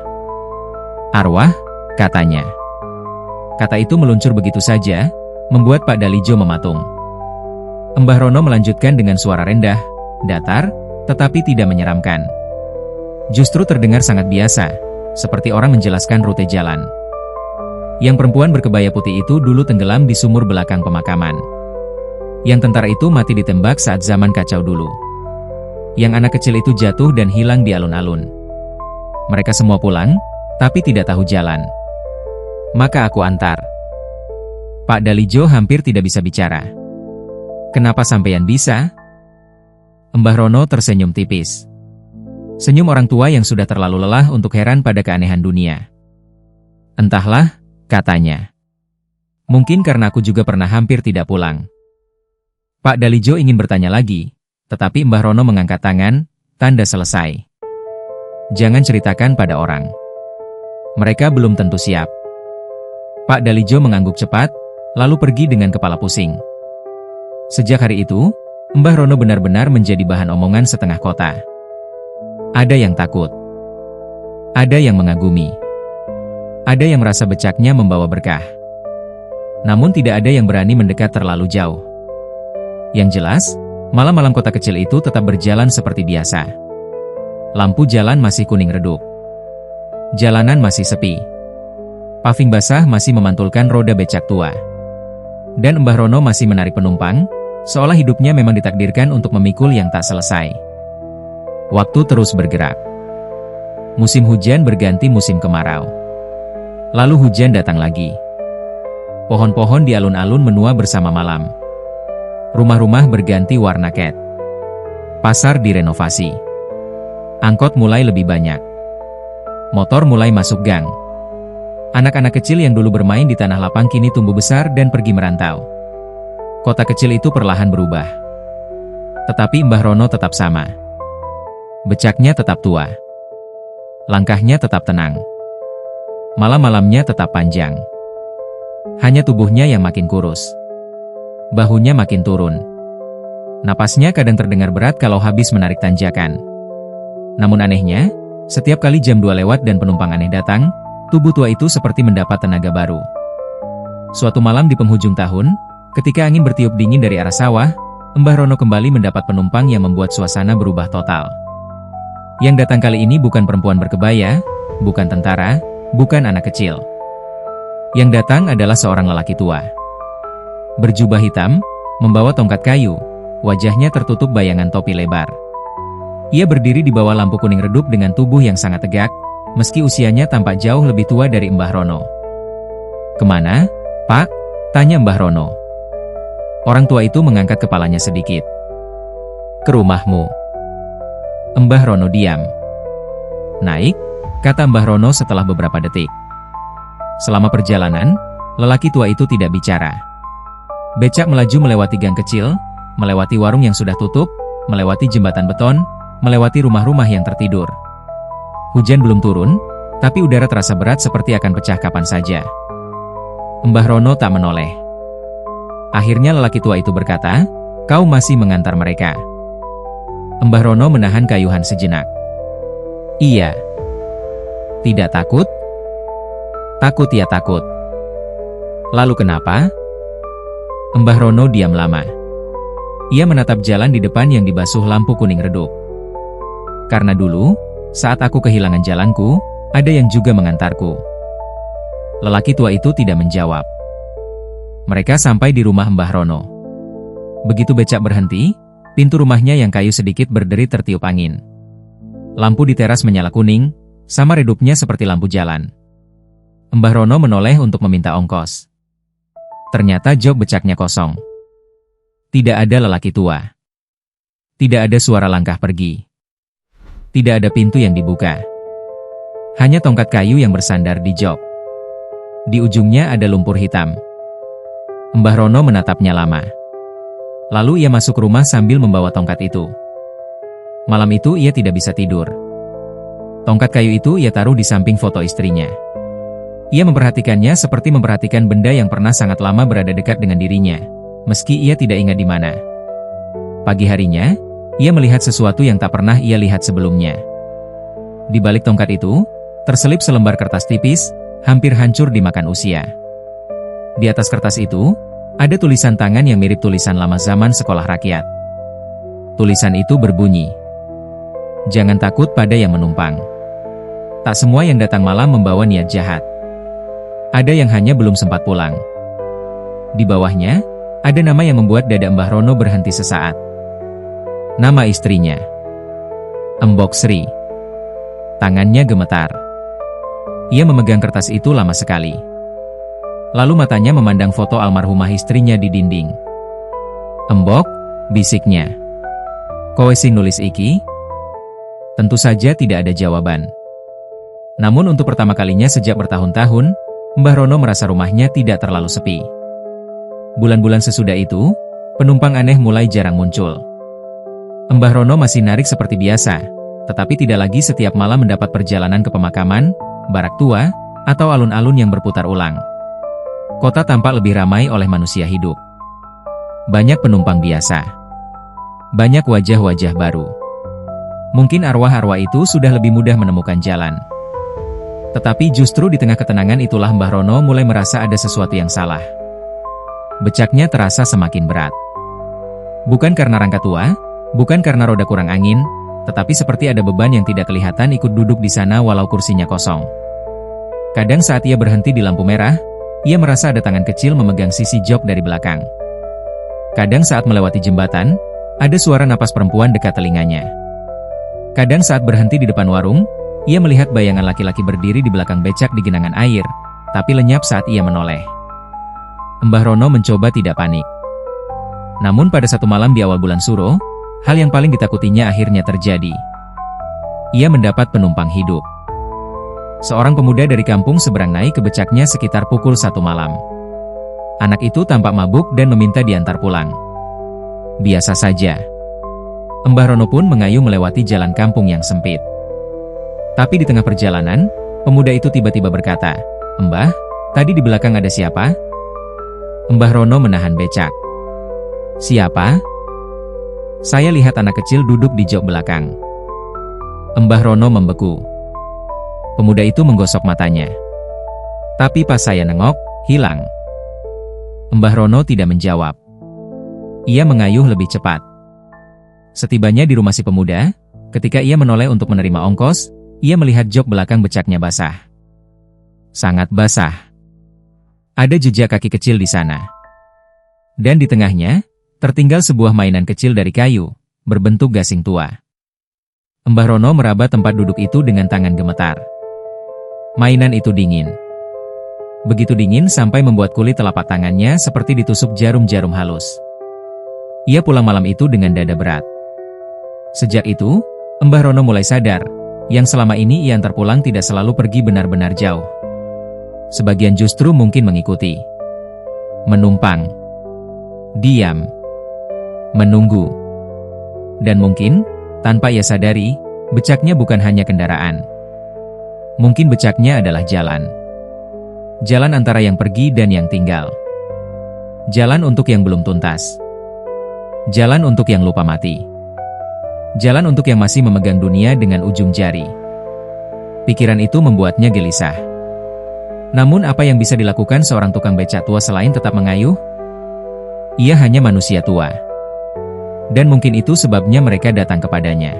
"Arwah," katanya. Kata itu meluncur begitu saja, membuat Pak Dalijo mematung. Mbah Rono melanjutkan dengan suara rendah, datar, tetapi tidak menyeramkan. Justru terdengar sangat biasa, seperti orang menjelaskan rute jalan. Yang perempuan berkebaya putih itu dulu tenggelam di sumur belakang pemakaman. Yang tentara itu mati ditembak saat zaman kacau dulu. Yang anak kecil itu jatuh dan hilang di alun-alun. Mereka semua pulang, tapi tidak tahu jalan. Maka aku antar." Pak Dalijo hampir tidak bisa bicara. "Kenapa sampeyan bisa?" Mbah Rono tersenyum tipis. Senyum orang tua yang sudah terlalu lelah untuk heran pada keanehan dunia. "Entahlah," katanya. "Mungkin karena aku juga pernah hampir tidak pulang." Pak Dalijo ingin bertanya lagi, tetapi Mbah Rono mengangkat tangan, tanda selesai. "Jangan ceritakan pada orang. Mereka belum tentu siap." Pak Dalijo mengangguk cepat, lalu pergi dengan kepala pusing. Sejak hari itu, Mbah Rono benar-benar menjadi bahan omongan setengah kota. Ada yang takut. Ada yang mengagumi. Ada yang merasa becaknya membawa berkah. Namun tidak ada yang berani mendekat terlalu jauh. Yang jelas, malam-malam kota kecil itu tetap berjalan seperti biasa. Lampu jalan masih kuning redup. Jalanan masih sepi. Paving basah masih memantulkan roda becak tua. Dan Mbah Rono masih menarik penumpang, seolah hidupnya memang ditakdirkan untuk memikul yang tak selesai. Waktu terus bergerak. Musim hujan berganti musim kemarau. Lalu hujan datang lagi. Pohon-pohon di alun-alun menua bersama malam. Rumah-rumah berganti warna cat. Pasar direnovasi. Angkot mulai lebih banyak. Motor mulai masuk gang. Anak-anak kecil yang dulu bermain di tanah lapang kini tumbuh besar dan pergi merantau. Kota kecil itu perlahan berubah. Tetapi Mbah Rono tetap sama. Becaknya tetap tua. Langkahnya tetap tenang. Malam-malamnya tetap panjang. Hanya tubuhnya yang makin kurus. Bahunya makin turun. Napasnya kadang terdengar berat kalau habis menarik tanjakan. Namun anehnya, setiap kali jam 2 lewat dan penumpang aneh datang, tubuh tua itu seperti mendapat tenaga baru. Suatu malam di penghujung tahun, ketika angin bertiup dingin dari arah sawah, Mbah Rono kembali mendapat penumpang yang membuat suasana berubah total. Yang datang kali ini bukan perempuan berkebaya, bukan tentara, bukan anak kecil. Yang datang adalah seorang lelaki tua. berjubah hitam, membawa tongkat kayu, wajahnya tertutup bayangan topi lebar. Ia berdiri di bawah lampu kuning redup dengan tubuh yang sangat tegak, meski usianya tampak jauh lebih tua dari Mbah Rono. "Kemana, Pak?" tanya Mbah Rono. Orang tua itu mengangkat kepalanya sedikit. "Ke rumahmu." Mbah Rono diam. "Naik," kata Mbah Rono setelah beberapa detik. Selama perjalanan, lelaki tua itu tidak bicara. Becak melaju melewati gang kecil, melewati warung yang sudah tutup, melewati jembatan beton, melewati rumah-rumah yang tertidur. Hujan belum turun, tapi udara terasa berat seperti akan pecah kapan saja. Mbah Rono tak menoleh. Akhirnya lelaki tua itu berkata, "Kau masih mengantar mereka?" Mbah Rono menahan kayuhan sejenak. "Iya." "Tidak takut?" "Takut ya takut." "Lalu kenapa?" Mbah Rono diam lama. Ia menatap jalan di depan yang dibasuh lampu kuning redup. "Karena dulu, saat aku kehilangan jalanku, ada yang juga mengantarku." Lelaki tua itu tidak menjawab. Mereka sampai di rumah Mbah Rono. Begitu becak berhenti, pintu rumahnya yang kayu sedikit berderi tertiup angin. Lampu di teras menyala kuning, sama redupnya seperti lampu jalan. Mbah Rono menoleh untuk meminta ongkos. Ternyata jok becaknya kosong. Tidak ada lelaki tua. Tidak ada suara langkah pergi. Tidak ada pintu yang dibuka. Hanya tongkat kayu yang bersandar di jok. Di ujungnya ada lumpur hitam. Mbah Rono menatapnya lama. Lalu ia masuk rumah sambil membawa tongkat itu. Malam itu ia tidak bisa tidur. Tongkat kayu itu ia taruh di samping foto istrinya. Ia memperhatikannya seperti memperhatikan benda yang pernah sangat lama berada dekat dengan dirinya, meski ia tidak ingat di mana. Pagi harinya, ia melihat sesuatu yang tak pernah ia lihat sebelumnya. Di balik tongkat itu, terselip selembar kertas tipis, hampir hancur dimakan usia. Di atas kertas itu, ada tulisan tangan yang mirip tulisan lama zaman sekolah rakyat. Tulisan itu berbunyi, "Jangan takut pada yang menumpang. Tak semua yang datang malam membawa niat jahat. Ada yang hanya belum sempat pulang." Di bawahnya, ada nama yang membuat dada Mbah Rono berhenti sesaat. Nama istrinya, Embok Sri. Tangannya gemetar. Ia memegang kertas itu lama sekali. Lalu matanya memandang foto almarhumah istrinya di dinding. "Embok," bisiknya. "Kowe sing nulis iki?" Tentu saja tidak ada jawaban. Namun untuk pertama kalinya sejak bertahun-tahun, Mbah Rono merasa rumahnya tidak terlalu sepi. Bulan-bulan sesudah itu, penumpang aneh mulai jarang muncul. Mbah Rono masih narik seperti biasa, tetapi tidak lagi setiap malam mendapat perjalanan ke pemakaman, barak tua, atau alun-alun yang berputar ulang. Kota tampak lebih ramai oleh manusia hidup. Banyak penumpang biasa. Banyak wajah-wajah baru. Mungkin arwah-arwah itu sudah lebih mudah menemukan jalan. Tetapi justru di tengah ketenangan itulah Mbah Rono mulai merasa ada sesuatu yang salah. Becaknya terasa semakin berat. Bukan karena rangka tua, bukan karena roda kurang angin, tetapi seperti ada beban yang tidak kelihatan ikut duduk di sana walau kursinya kosong. Kadang saat ia berhenti di lampu merah, ia merasa ada tangan kecil memegang sisi jok dari belakang. Kadang saat melewati jembatan, ada suara napas perempuan dekat telinganya. Kadang saat berhenti di depan warung, ia melihat bayangan laki-laki berdiri di belakang becak di genangan air, tapi lenyap saat ia menoleh. Mbah Rono mencoba tidak panik. Namun pada satu malam di awal bulan Suro, hal yang paling ditakutinya akhirnya terjadi. Ia mendapat penumpang hidup. Seorang pemuda dari kampung seberang naik ke becaknya sekitar pukul 1 malam. Anak itu tampak mabuk dan meminta diantar pulang. Biasa saja. Mbah Rono pun mengayuh melewati jalan kampung yang sempit. Tapi di tengah perjalanan, pemuda itu tiba-tiba berkata, "Mbah, tadi di belakang ada siapa?" Mbah Rono menahan becak. "Siapa?" "Saya lihat anak kecil duduk di jok belakang." Mbah Rono membeku. Pemuda itu menggosok matanya. "Tapi pas saya nengok, hilang." Mbah Rono tidak menjawab. Ia mengayuh lebih cepat. Setibanya di rumah si pemuda, ketika ia menoleh untuk menerima ongkos, ia melihat jok belakang becaknya basah. Sangat basah. Ada jejak kaki kecil di sana. Dan di tengahnya, tertinggal sebuah mainan kecil dari kayu, berbentuk gasing tua. Mbah Rono meraba tempat duduk itu dengan tangan gemetar. Mainan itu dingin. Begitu dingin sampai membuat kulit telapak tangannya seperti ditusuk jarum-jarum halus. Ia pulang malam itu dengan dada berat. Sejak itu, Mbah Rono mulai sadar, yang selama ini ia antar pulang tidak selalu pergi benar-benar jauh. Sebagian justru mungkin mengikuti. Menumpang. Diam. Menunggu. Dan mungkin, tanpa ia sadari, becaknya bukan hanya kendaraan. Mungkin becaknya adalah jalan. Jalan antara yang pergi dan yang tinggal. Jalan untuk yang belum tuntas. Jalan untuk yang lupa mati. Jalan untuk yang masih memegang dunia dengan ujung jari. Pikiran itu membuatnya gelisah. Namun apa yang bisa dilakukan seorang tukang becak tua selain tetap mengayuh? Ia hanya manusia tua. Dan mungkin itu sebabnya mereka datang kepadanya.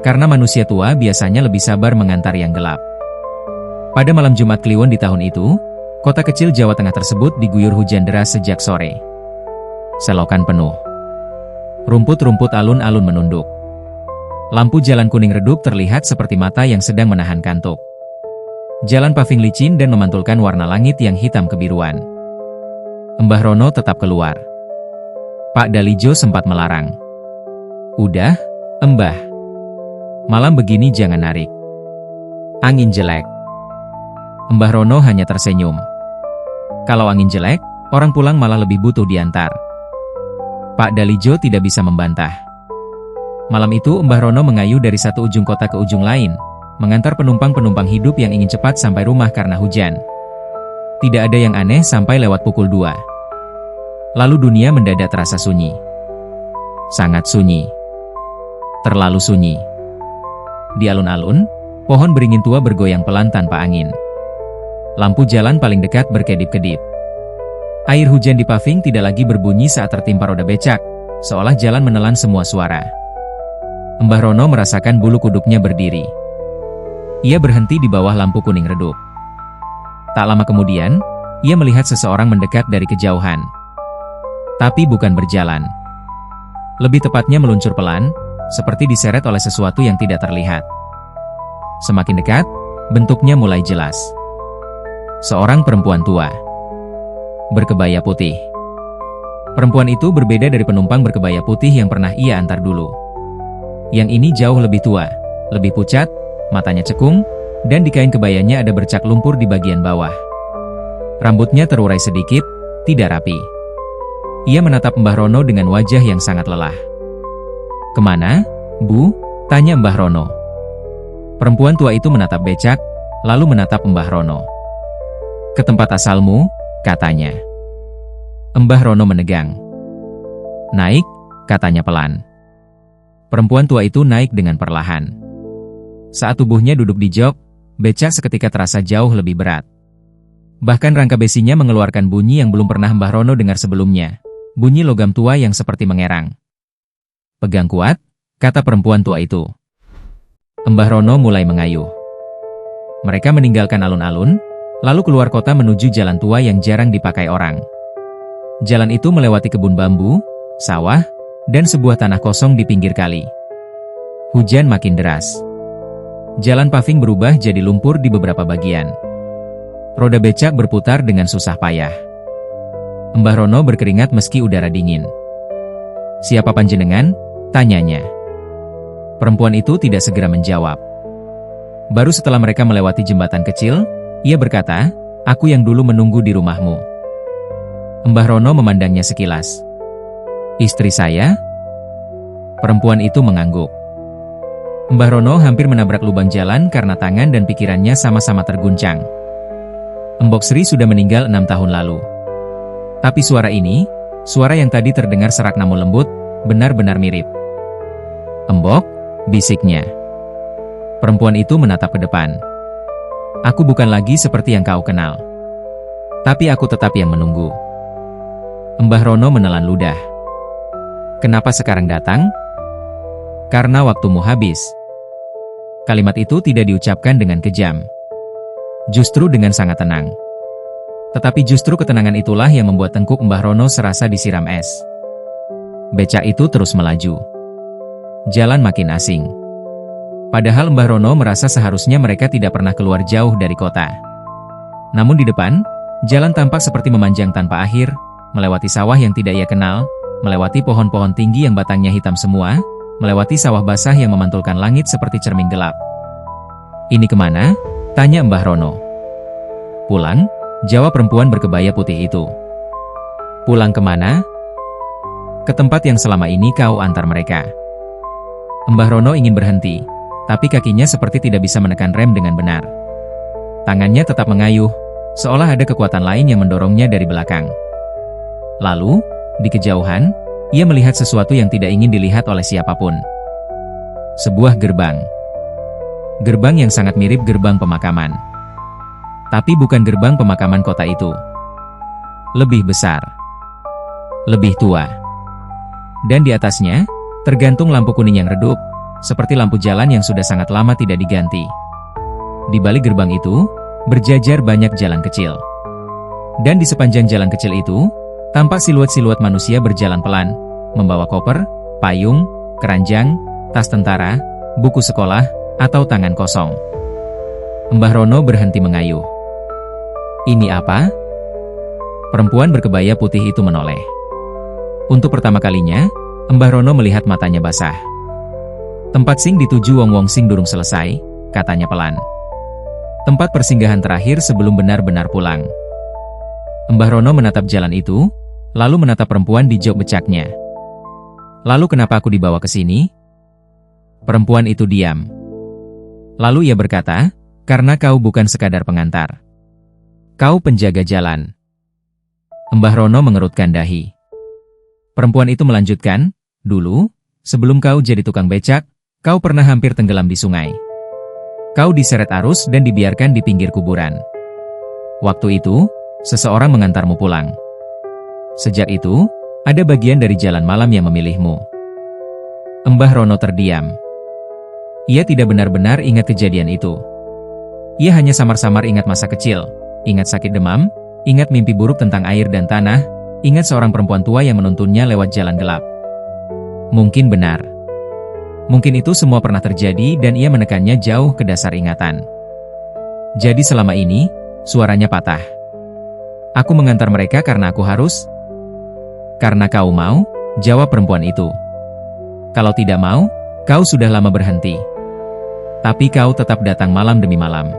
Karena manusia tua biasanya lebih sabar mengantar yang gelap. Pada malam Jumat Kliwon di tahun itu, kota kecil Jawa Tengah tersebut diguyur hujan deras sejak sore. Selokan penuh. Rumput-rumput alun-alun menunduk. Lampu jalan kuning redup terlihat seperti mata yang sedang menahan kantuk. Jalan paving licin dan memantulkan warna langit yang hitam kebiruan. Mbah Rono tetap keluar. Pak Dalijo sempat melarang. Udah, Mbah. Malam begini jangan narik. Angin jelek. Mbah Rono hanya tersenyum. Kalau angin jelek, orang pulang malah lebih butuh diantar. Pak Dalijo tidak bisa membantah. Malam itu Mbah Rono mengayuh dari satu ujung kota ke ujung lain, mengantar penumpang-penumpang hidup yang ingin cepat sampai rumah karena hujan. Tidak ada yang aneh sampai lewat pukul 2. Lalu dunia mendadak terasa sunyi. Sangat sunyi. Terlalu sunyi. Di alun-alun, pohon beringin tua bergoyang pelan tanpa angin. Lampu jalan paling dekat berkedip-kedip. Air hujan di paving tidak lagi berbunyi saat tertimpa roda becak, seolah jalan menelan semua suara. Mbah Rono merasakan bulu kuduknya berdiri. Ia berhenti di bawah lampu kuning redup. Tak lama kemudian, ia melihat seseorang mendekat dari kejauhan. Tapi bukan berjalan. Lebih tepatnya meluncur pelan, seperti diseret oleh sesuatu yang tidak terlihat. Semakin dekat, bentuknya mulai jelas. Seorang perempuan tua. Berkebaya putih. Perempuan itu berbeda dari penumpang berkebaya putih yang pernah ia antar dulu. Yang ini jauh lebih tua, lebih pucat, matanya cekung, dan di kain kebayanya ada bercak lumpur di bagian bawah. Rambutnya terurai sedikit, tidak rapi. Ia menatap Mbah Rono dengan wajah yang sangat lelah. "Kemana, Bu?" tanya Mbah Rono. Perempuan tua itu menatap becak, lalu menatap Mbah Rono. "Ke tempat asalmu," katanya. Mbah Rono menegang. "Naik," katanya pelan. Perempuan tua itu naik dengan perlahan. Saat tubuhnya duduk di jok, becak seketika terasa jauh lebih berat. Bahkan rangka besinya mengeluarkan bunyi yang belum pernah Mbah Rono dengar sebelumnya. Bunyi logam tua yang seperti mengerang. "Pegang kuat," kata perempuan tua itu. Mbah Rono mulai mengayuh. Mereka meninggalkan alun-alun, lalu keluar kota menuju jalan tua yang jarang dipakai orang. Jalan itu melewati kebun bambu, sawah, dan sebuah tanah kosong di pinggir kali. Hujan makin deras. Jalan paving berubah jadi lumpur di beberapa bagian. Roda becak berputar dengan susah payah. Mbah Rono berkeringat meski udara dingin. "Siapa panjenengan?" tanyanya. Perempuan itu tidak segera menjawab. Baru setelah mereka melewati jembatan kecil, ia berkata, "Aku yang dulu menunggu di rumahmu." Mbah Rono memandangnya sekilas. "Istri saya?" Perempuan itu mengangguk. Mbah Rono hampir menabrak lubang jalan karena tangan dan pikirannya sama-sama terguncang. Mbok Sri sudah meninggal 6 tahun lalu. Tapi suara ini, suara yang tadi terdengar serak namun lembut, benar-benar mirip. "Embok," bisiknya. Perempuan itu menatap ke depan. "Aku bukan lagi seperti yang kau kenal. Tapi aku tetap yang menunggu." Mbah Rono menelan ludah. "Kenapa sekarang datang?" "Karena waktumu habis." Kalimat itu tidak diucapkan dengan kejam. Justru dengan sangat tenang. Tetapi justru ketenangan itulah yang membuat tengkuk Mbah Rono serasa disiram es. Becak itu terus melaju. Jalan makin asing. Padahal Mbah Rono merasa seharusnya mereka tidak pernah keluar jauh dari kota. Namun di depan, jalan tampak seperti memanjang tanpa akhir, melewati sawah yang tidak ia kenal, melewati pohon-pohon tinggi yang batangnya hitam semua, melewati sawah basah yang memantulkan langit seperti cermin gelap. "Ini kemana?" tanya Mbah Rono. "Pulang," jawab perempuan berkebaya putih itu. "Pulang kemana?" "Ke tempat yang selama ini kau antar mereka." Mbah Rono ingin berhenti, tapi kakinya seperti tidak bisa menekan rem dengan benar. Tangannya tetap mengayuh, seolah ada kekuatan lain yang mendorongnya dari belakang. Lalu, di kejauhan, ia melihat sesuatu yang tidak ingin dilihat oleh siapapun. Sebuah gerbang. Gerbang yang sangat mirip gerbang pemakaman. Tapi bukan gerbang pemakaman kota itu. Lebih besar. Lebih tua. Dan di atasnya, tergantung lampu kuning yang redup, seperti lampu jalan yang sudah sangat lama tidak diganti. Di balik gerbang itu, berjajar banyak jalan kecil. Dan di sepanjang jalan kecil itu, tampak siluet-siluet manusia berjalan pelan, membawa koper, payung, keranjang, tas tentara, buku sekolah, atau tangan kosong. Mbah Rono berhenti mengayuh. "Ini apa?" Perempuan berkebaya putih itu menoleh. Untuk pertama kalinya, Mbah Rono melihat matanya basah. "Tempat sing dituju Wong Sing durung selesai," katanya pelan. "Tempat persinggahan terakhir sebelum benar-benar pulang." Mbah Rono menatap jalan itu, lalu menatap perempuan di jok becaknya. "Lalu kenapa aku dibawa ke sini?" Perempuan itu diam. Lalu ia berkata, "Karena kau bukan sekadar pengantar. Kau penjaga jalan." Mbah Rono mengerutkan dahi. Perempuan itu melanjutkan, "Dulu, sebelum kau jadi tukang becak, kau pernah hampir tenggelam di sungai. Kau diseret arus dan dibiarkan di pinggir kuburan. Waktu itu, seseorang mengantarmu pulang. Sejak itu, ada bagian dari jalan malam yang memilihmu." Mbah Rono terdiam. Ia tidak benar-benar ingat kejadian itu. Ia hanya samar-samar ingat masa kecil, ingat sakit demam, ingat mimpi buruk tentang air dan tanah, ingat seorang perempuan tua yang menuntunnya lewat jalan gelap. Mungkin benar. Mungkin itu semua pernah terjadi dan ia menekannya jauh ke dasar ingatan. Jadi selama ini, suaranya patah. "Aku mengantar mereka karena aku harus." "Karena kau mau," jawab perempuan itu. "Kalau tidak mau, kau sudah lama berhenti. Tapi kau tetap datang malam demi malam."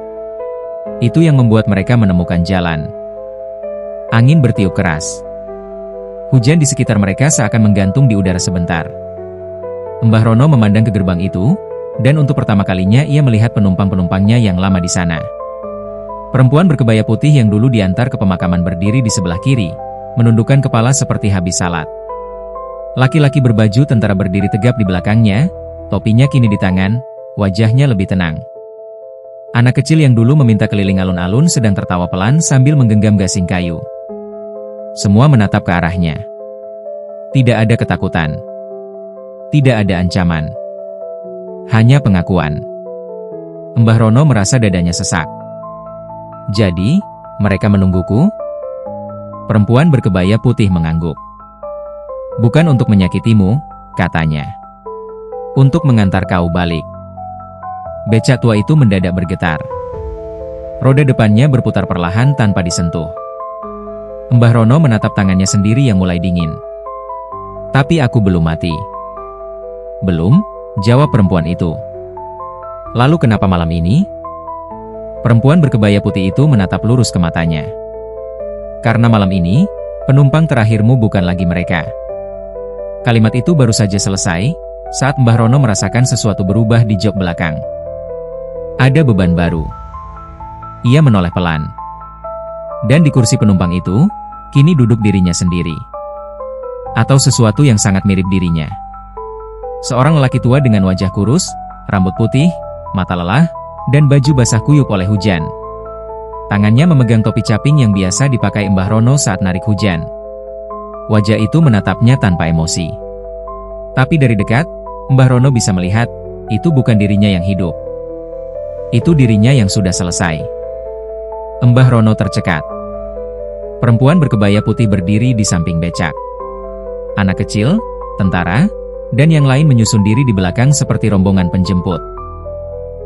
Itu yang membuat mereka menemukan jalan. Angin bertiup keras. Hujan di sekitar mereka seakan menggantung di udara sebentar. Mbah Rono memandang ke gerbang itu, dan untuk pertama kalinya ia melihat penumpang-penumpangnya yang lama di sana. Perempuan berkebaya putih yang dulu diantar ke pemakaman berdiri di sebelah kiri, menundukkan kepala seperti habis salat. Laki-laki berbaju tentara berdiri tegap di belakangnya, topinya kini di tangan, wajahnya lebih tenang. Anak kecil yang dulu meminta keliling alun-alun sedang tertawa pelan sambil menggenggam gasing kayu. Semua menatap ke arahnya. Tidak ada ketakutan. Tidak ada ancaman. Hanya pengakuan. Mbah Rono merasa dadanya sesak. "Jadi, mereka menungguku?" Perempuan berkebaya putih mengangguk. "Bukan untuk menyakitimu," katanya. "Untuk mengantar kau balik." Becak tua itu mendadak bergetar. Roda depannya berputar perlahan tanpa disentuh. Mbah Rono menatap tangannya sendiri yang mulai dingin. "Tapi aku belum mati." "Belum," jawab perempuan itu. "Lalu kenapa malam ini?" Perempuan berkebaya putih itu menatap lurus ke matanya. "Karena malam ini, penumpang terakhirmu bukan lagi mereka." Kalimat itu baru saja selesai, saat Mbah Rono merasakan sesuatu berubah di jok belakang. Ada beban baru. Ia menoleh pelan. Dan di kursi penumpang itu, kini duduk dirinya sendiri. Atau sesuatu yang sangat mirip dirinya. Seorang lelaki tua dengan wajah kurus, rambut putih, mata lelah, dan baju basah kuyup oleh hujan. Tangannya memegang topi caping yang biasa dipakai Mbah Rono saat narik hujan. Wajah itu menatapnya tanpa emosi. Tapi dari dekat, Mbah Rono bisa melihat, itu bukan dirinya yang hidup. Itu dirinya yang sudah selesai. Mbah Rono tercekat. Perempuan berkebaya putih berdiri di samping becak. Anak kecil, tentara, dan yang lain menyusun diri di belakang seperti rombongan penjemput.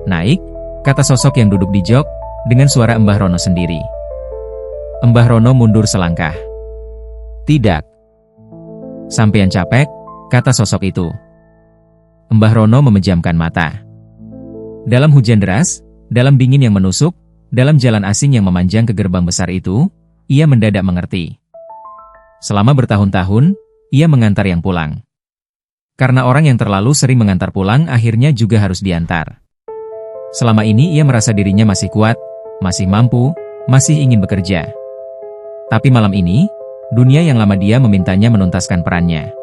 "Naik," kata sosok yang duduk di jok, dengan suara Mbah Rono sendiri. Mbah Rono mundur selangkah. "Tidak. Sampean capek," kata sosok itu. Mbah Rono memejamkan mata. Dalam hujan deras, dalam dingin yang menusuk, dalam jalan asing yang memanjang ke gerbang besar itu, ia mendadak mengerti. Selama bertahun-tahun, ia mengantar yang pulang. Karena orang yang terlalu sering mengantar pulang akhirnya juga harus diantar. Selama ini ia merasa dirinya masih kuat, masih mampu, masih ingin bekerja. Tapi malam ini, dunia yang lama dia memintanya menuntaskan perannya.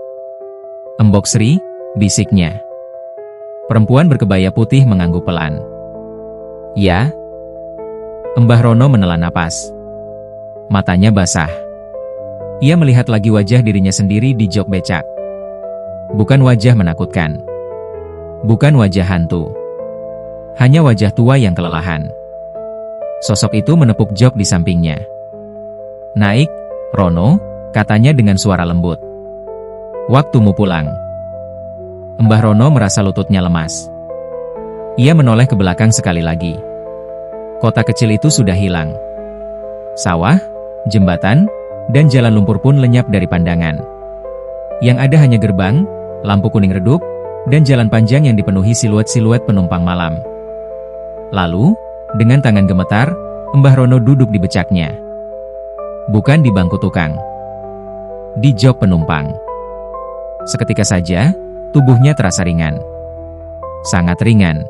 "Embok Sri," bisiknya. Perempuan berkebaya putih mengangguk pelan. "Ya?" Mbah Rono menelan napas. Matanya basah. Ia melihat lagi wajah dirinya sendiri di jok becak. Bukan wajah menakutkan. Bukan wajah hantu. Hanya wajah tua yang kelelahan. Sosok itu menepuk jok di sampingnya. "Naik, Rono," katanya dengan suara lembut. "Waktumu pulang." Mbah Rono merasa lututnya lemas. Ia menoleh ke belakang sekali lagi. Kota kecil itu sudah hilang. Sawah, jembatan, dan jalan lumpur pun lenyap dari pandangan. Yang ada hanya gerbang, lampu kuning redup, dan jalan panjang yang dipenuhi siluet-siluet penumpang malam. Lalu, dengan tangan gemetar, Mbah Rono duduk di becaknya. Bukan di bangku tukang. Di jok penumpang. Seketika saja, tubuhnya terasa ringan. Sangat ringan.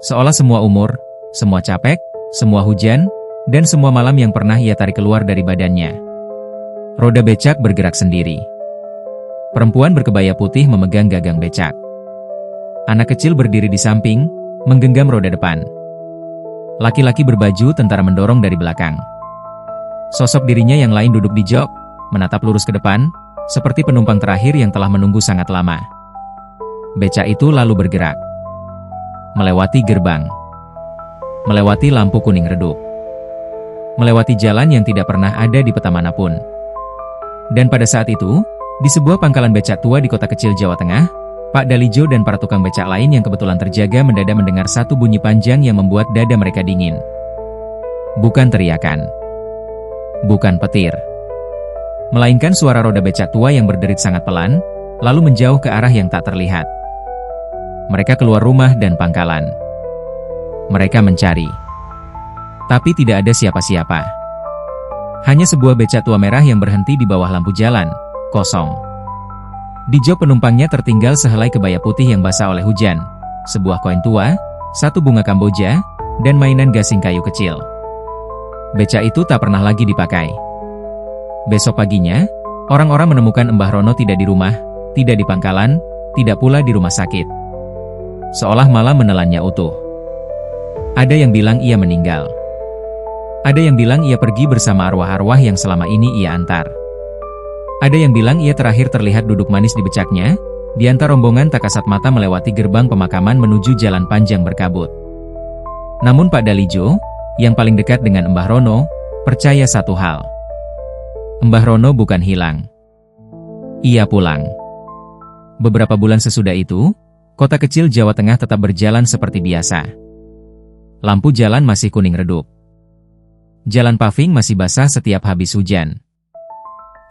Seolah semua umur, semua capek, semua hujan, dan semua malam yang pernah ia tarik keluar dari badannya. Roda becak bergerak sendiri. Perempuan berkebaya putih memegang gagang becak. Anak kecil berdiri di samping, menggenggam roda depan. Laki-laki berbaju tentara mendorong dari belakang. Sosok dirinya yang lain duduk di jok, menatap lurus ke depan, seperti penumpang terakhir yang telah menunggu sangat lama. Becak itu lalu bergerak. Melewati gerbang. Melewati lampu kuning redup. Melewati jalan yang tidak pernah ada di peta manapun. Dan pada saat itu, di sebuah pangkalan becak tua di kota kecil Jawa Tengah, Pak Dalijo dan para tukang becak lain yang kebetulan terjaga mendadak mendengar satu bunyi panjang yang membuat dada mereka dingin. Bukan teriakan. Bukan petir. Melainkan suara roda becak tua yang berderit sangat pelan, lalu menjauh ke arah yang tak terlihat. Mereka keluar rumah dan pangkalan. Mereka mencari. Tapi tidak ada siapa-siapa. Hanya sebuah becak tua merah yang berhenti di bawah lampu jalan, kosong. Di jok penumpangnya tertinggal sehelai kebaya putih yang basah oleh hujan, sebuah koin tua, satu bunga kamboja, dan mainan gasing kayu kecil. Becak itu tak pernah lagi dipakai. Besok paginya, orang-orang menemukan Mbah Rono tidak di rumah, tidak di pangkalan, tidak pula di rumah sakit. Seolah malam menelannya utuh. Ada yang bilang ia meninggal. Ada yang bilang ia pergi bersama arwah-arwah yang selama ini ia antar. Ada yang bilang ia terakhir terlihat duduk manis di becaknya, di antara rombongan tak kasat mata melewati gerbang pemakaman menuju jalan panjang berkabut. Namun Pak Dalijo, yang paling dekat dengan Mbah Rono, percaya satu hal. Mbah Rono bukan hilang. Ia pulang. Beberapa bulan sesudah itu, kota kecil Jawa Tengah tetap berjalan seperti biasa. Lampu jalan masih kuning redup. Jalan paving masih basah setiap habis hujan.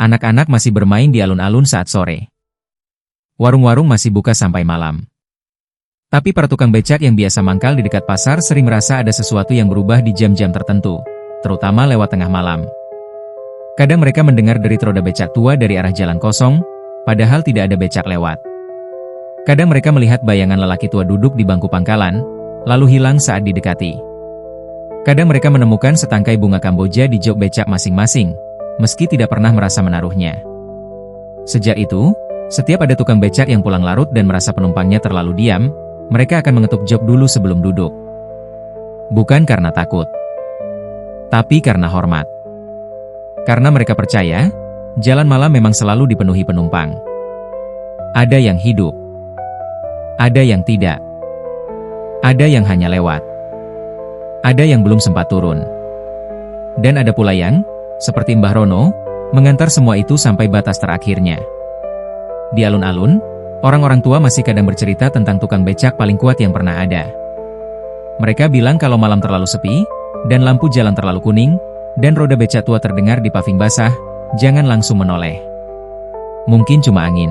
Anak-anak masih bermain di alun-alun saat sore. Warung-warung masih buka sampai malam. Tapi para tukang becak yang biasa mangkal di dekat pasar sering merasa ada sesuatu yang berubah di jam-jam tertentu, terutama lewat tengah malam. Kadang mereka mendengar derit roda becak tua dari arah jalan kosong, padahal tidak ada becak lewat. Kadang mereka melihat bayangan lelaki tua duduk di bangku pangkalan, lalu hilang saat didekati. Kadang mereka menemukan setangkai bunga kamboja di jok becak masing-masing, meski tidak pernah merasa menaruhnya. Sejak itu, setiap ada tukang becak yang pulang larut dan merasa penumpangnya terlalu diam, mereka akan mengetuk jok dulu sebelum duduk. Bukan karena takut, tapi karena hormat. Karena mereka percaya, jalan malam memang selalu dipenuhi penumpang. Ada yang hidup. Ada yang tidak. Ada yang hanya lewat. Ada yang belum sempat turun. Dan ada pula yang, seperti Mbah Rono, mengantar semua itu sampai batas terakhirnya. Di alun-alun, orang-orang tua masih kadang bercerita tentang tukang becak paling kuat yang pernah ada. Mereka bilang kalau malam terlalu sepi, dan lampu jalan terlalu kuning, dan roda becak tua terdengar di paving basah, jangan langsung menoleh. Mungkin cuma angin.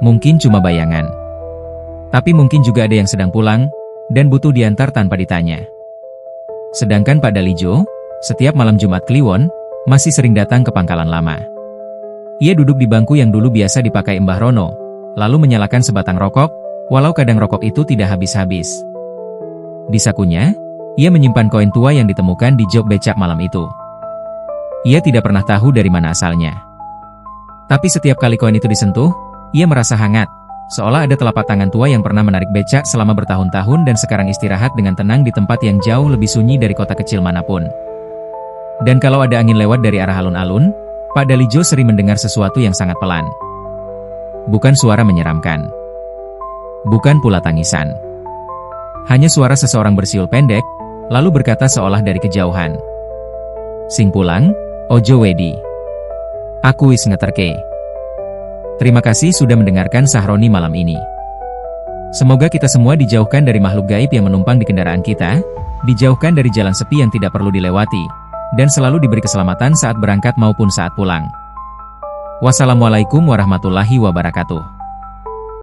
Mungkin cuma bayangan. Tapi mungkin juga ada yang sedang pulang, dan butuh diantar tanpa ditanya. Sedangkan Pak Dalijo, setiap malam Jumat Kliwon, masih sering datang ke Pangkalan Lama. Ia duduk di bangku yang dulu biasa dipakai Mbah Rono, lalu menyalakan sebatang rokok, walau kadang rokok itu tidak habis-habis. Di sakunya, ia menyimpan koin tua yang ditemukan di jok becak malam itu. Ia tidak pernah tahu dari mana asalnya. Tapi setiap kali koin itu disentuh, ia merasa hangat, seolah ada telapak tangan tua yang pernah menarik becak selama bertahun-tahun dan sekarang istirahat dengan tenang di tempat yang jauh lebih sunyi dari kota kecil manapun. Dan kalau ada angin lewat dari arah alun-alun, Pak Dalijo sering mendengar sesuatu yang sangat pelan. Bukan suara menyeramkan. Bukan pula tangisan. Hanya suara seseorang bersiul pendek, lalu berkata seolah dari kejauhan. Sing pulang, ojo wedi. Aku wis ngeterke. Terima kasih sudah mendengarkan Sahroni malam ini. Semoga kita semua dijauhkan dari makhluk gaib yang menumpang di kendaraan kita, dijauhkan dari jalan sepi yang tidak perlu dilewati, dan selalu diberi keselamatan saat berangkat maupun saat pulang. Wassalamualaikum warahmatullahi wabarakatuh.